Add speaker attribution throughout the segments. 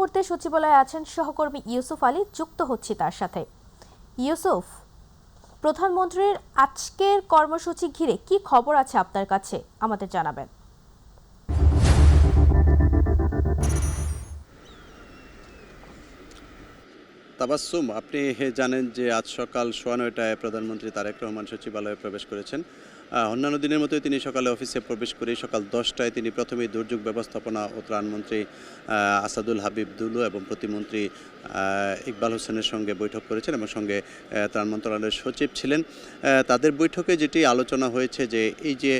Speaker 1: মুহূর্তে সচিবালয়ে আছেন সহকর্মী ইউসুফ আলী, যুক্ত হচ্ছি তার সাথে। ইউসুফ, প্রধানমন্ত্রীর আজকের কর্মসূচি ঘিরে কি খবর আছে আপনার কাছে, আমাদের জানাবেন।
Speaker 2: তাবাসসুম, আপনি জানেন যে আজ সকাল ৯:৯টায় প্রধানমন্ত্রী তারেক রহমান সচিবালয়ে প্রবেশ করেছেন। অন্যান্য দিনের মতোই তিনি সকালে অফিসে প্রবেশ করে সকাল ১০টায় তিনি প্রথমেই দুর্যোগ ব্যবস্থাপনা ও ত্রাণমন্ত্রী আসাদুল হাবিব দুলু এবং প্রতিমন্ত্রী ইকবাল হোসেনের সঙ্গে বৈঠক করেছেন এবং সঙ্গে ত্রাণ মন্ত্রণালয়ের সচিব ছিলেন। তাদের বৈঠকে যেটি আলোচনা হয়েছে যে এই যে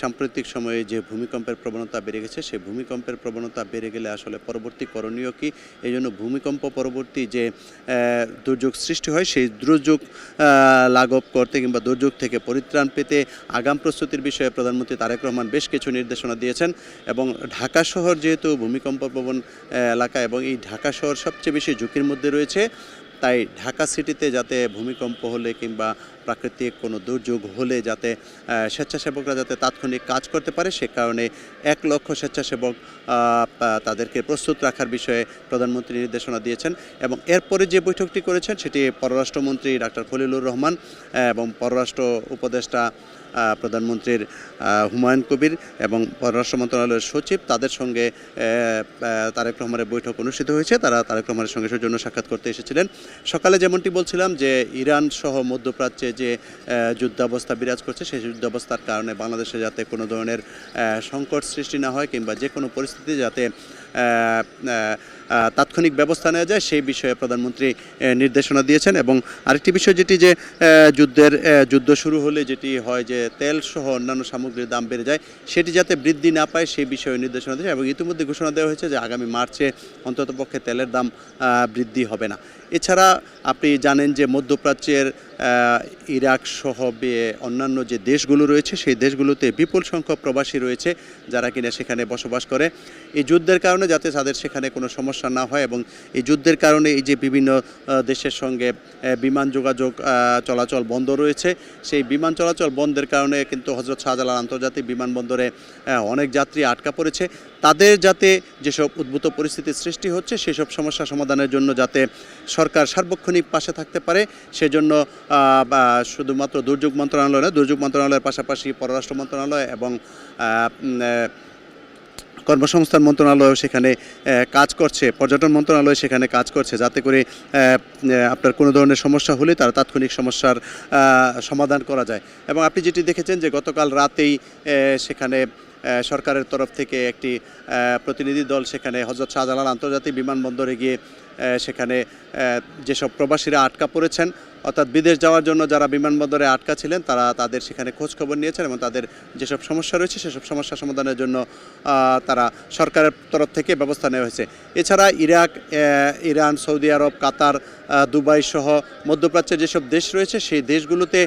Speaker 2: সাম্প্রতিক সময়ে যে ভূমিকম্পের প্রবণতা বেড়ে গেছে, সেই ভূমিকম্পের প্রবণতা বেড়ে গেলে আসলে পরবর্তী করণীয় কী, এই জন্য ভূমিকম্প পরবর্তী যে দুর্যোগ সৃষ্টি হয় সেই দুর্যোগ লাঘব করতে কিংবা দুর্যোগ থেকে পরিত্রাণ পেতে আগাম প্রস্তুতির বিষয়ে প্রধানমন্ত্রী তারেক রহমান বেশ কিছু নির্দেশনা দিয়েছেন। এবং ঢাকা শহর যেহেতু ভূমিকম্প প্রবণ এলাকা এবং এই ঢাকা শহর সবচেয়ে বেশি ঝুঁকির মধ্যে রয়েছে, তাই ঢাকা সিটিতে যাতে ভূমিকম্প হলে কিংবা প্রাকৃতিক কোনো দুর্যোগ হলে যাতে স্বেচ্ছাসেবকরা যাতে তাৎক্ষণিক কাজ করতে পারে, সে কারণে ১ লক্ষ স্বেচ্ছাসেবক তাদেরকে প্রস্তুত রাখার বিষয়ে প্রধানমন্ত্রী নির্দেশনা দিয়েছেন। এবং এরপরে যে বৈঠকটি করেছেন সেটি পররাষ্ট্রমন্ত্রী ডাক্তার খলিলুর রহমান এবং পররাষ্ট্র উপদেষ্টা প্রধানমন্ত্রীর হুমায়ুন কবির এবং পররাষ্ট্র মন্ত্রণালয়ের সচিব, তাদের সঙ্গে তারেক রহমানের বৈঠক অনুষ্ঠিত হয়েছে। তারা তারেক রহমানের সঙ্গে সৌজন্য সাক্ষাৎ করতে এসেছিলেন। সকালে যেমনটি বলছিলাম যে ইরান সহ মধ্যপ্রাচ্যে যে যুদ্ধাবস্থা বিরাজ করছে, সেই যুদ্ধাবস্থার কারণে বাংলাদেশে যাতে কোনো ধরনের সংকট সৃষ্টি না হয় কিংবা যে কোনো পরিস্থিতি যাতে তাৎক্ষণিক ব্যবস্থা নেওয়া যায়, সেই বিষয়ে প্রধানমন্ত্রী নির্দেশনা দিয়েছেন। এবং আরেকটি বিষয় যেটি যে যুদ্ধ শুরু হলে যেটি হয় যে তেল সহ অন্যান্য সামগ্রীর দাম বেড়ে যায়, সেটি যাতে বৃদ্ধি না পায় সেই বিষয়ে নির্দেশনা দিয়েছে। এবং ইতিমধ্যে ঘোষণা দেওয়া হয়েছে যে আগামী মার্চে অন্ততপক্ষে তেলের দাম বৃদ্ধি হবে না। এছাড়া আপনি জানেন যে মধ্যপ্রাচ্যের ইরাক সহ অন্যান্য যে দেশগুলো রয়েছে, সেই দেশগুলোতে বিপুল সংখ্যক প্রবাসী রয়েছে যারা কিনা সেখানে বসবাস করে। এই যুদ্ধের কারণে যাতে তাদের সেখানে কোনো সমস্যা না হয় এবং এই যুদ্ধের কারণে এই যে বিভিন্ন দেশের সঙ্গে বিমান যোগাযোগ চলাচল বন্ধ রয়েছে, সেই বিমান চলাচল বন্ধের কারণে কিন্তু হযরত শাহজালাল আন্তর্জাতিক বিমানবন্দরে অনেক যাত্রী আটকা পড়েছে। তাদের যাতে যেসব উদ্ভূত পরিস্থিতির সৃষ্টি হচ্ছে সেসব সমস্যা সমাধানের জন্য যাতে সরকার সার্বক্ষণিক পাশে থাকতে পারে, সেজন্য শুধুমাত্র দুর্যোগ মন্ত্রণালয় না, দুর্যোগ মন্ত্রণালয়ের পাশাপাশি পররাষ্ট্র মন্ত্রণালয় এবং কর্মসংস্থান মন্ত্রণালয় সেখানে কাজ করছে, পর্যটন মন্ত্রণালয় সেখানে কাজ করছে, যাতে করে আপনার কোনো ধরনের সমস্যা হলে তার তাৎক্ষণিক সমস্যার সমাধান করা যায়। এবং আপনি যেটি দেখেছেন যে গতকাল রাতেই সেখানে সরকারের তরফ থেকে একটি প্রতিনিধি দল সেখানে হযরত শাহজালাল আন্তর্জাতিক বিমানবন্দরে গিয়ে সেখানে যেসব প্রবাসীরা আটকা পড়েছেন, অর্থাৎ বিদেশ যাওয়ার জন্য যারা বিমানবন্দরে আটকা ছিলেন, তাদের সেখানে খোঁজখবর নিয়েছেন এবং তাদের যেসব সমস্যা রয়েছে সেসব সমস্যা সমাধানের জন্য তারা সরকারের তরফ থেকে ব্যবস্থা নেওয়া হয়েছে। এছাড়া ইরাক, ইরান, সৌদি আরব, কাতার, দুবাই সহ মধ্যপ্রাচ্যের যেসব দেশ রয়েছে সেই দেশগুলোতে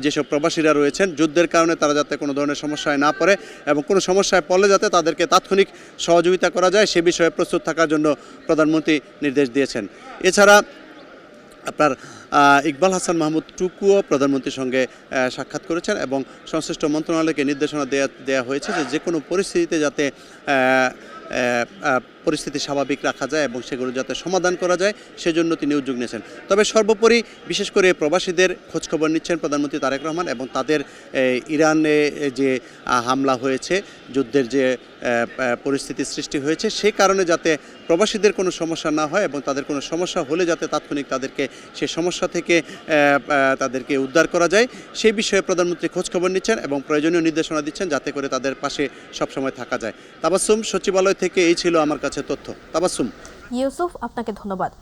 Speaker 2: যেসব প্রবাসীরা রয়েছেন, যুদ্ধের কারণে তারা যাতে কোনো ধরনের সমস্যায় না পড়ে এবং কোনো সমস্যায় পড়লে যাতে তাদেরকে তাৎক্ষণিক সহযোগিতা করা যায় সে বিষয়ে প্রস্তুত থাকার জন্য প্রধানমন্ত্রী নির্দেশ দিয়েছেন। এছাড়া আপনার ইকবাল হাসান মাহমুদ টুকুও প্রধানমন্ত্রীর সঙ্গে সাক্ষাৎ করেছেন এবং সংশ্লিষ্ট মন্ত্রণালয়কে নির্দেশনা দেওয়া হয়েছে যে কোনো পরিস্থিতিতে যাতে পরিস্থিতি স্বাভাবিক রাখা যায় এবং সেগুলো যাতে সমাধান করা যায় সেজন্য তিনি উদ্যোগ নিয়েছেন। তবে সর্বোপরি বিশেষ করে প্রবাসীদের খোঁজখবর নিচ্ছেন প্রধানমন্ত্রী তারেক রহমান এবং তাদের ইরানে যে হামলা হয়েছে, যুদ্ধের যে পরিস্থিতি সৃষ্টি হয়েছে, সেই কারণে যাতে প্রবাসীদের কোনো সমস্যা না হয় এবং তাদের কোনো সমস্যা হলে যাতে তাৎক্ষণিক তাদেরকে সেই সমস্যা থেকে তাদেরকে উদ্ধার করা যায় সেই বিষয়ে প্রধানমন্ত্রী খোঁজখবর নিচ্ছেন এবং প্রয়োজনীয় নির্দেশনা দিচ্ছেন যাতে করে তাদের পাশে সবসময় থাকা যায়। তাবাসসুম, সচিবালয় থেকে এই ছিল আমার কাছে তথ্য। তাবাসসুম।
Speaker 1: ইউসুফ, আপনাকে ধন্যবাদ।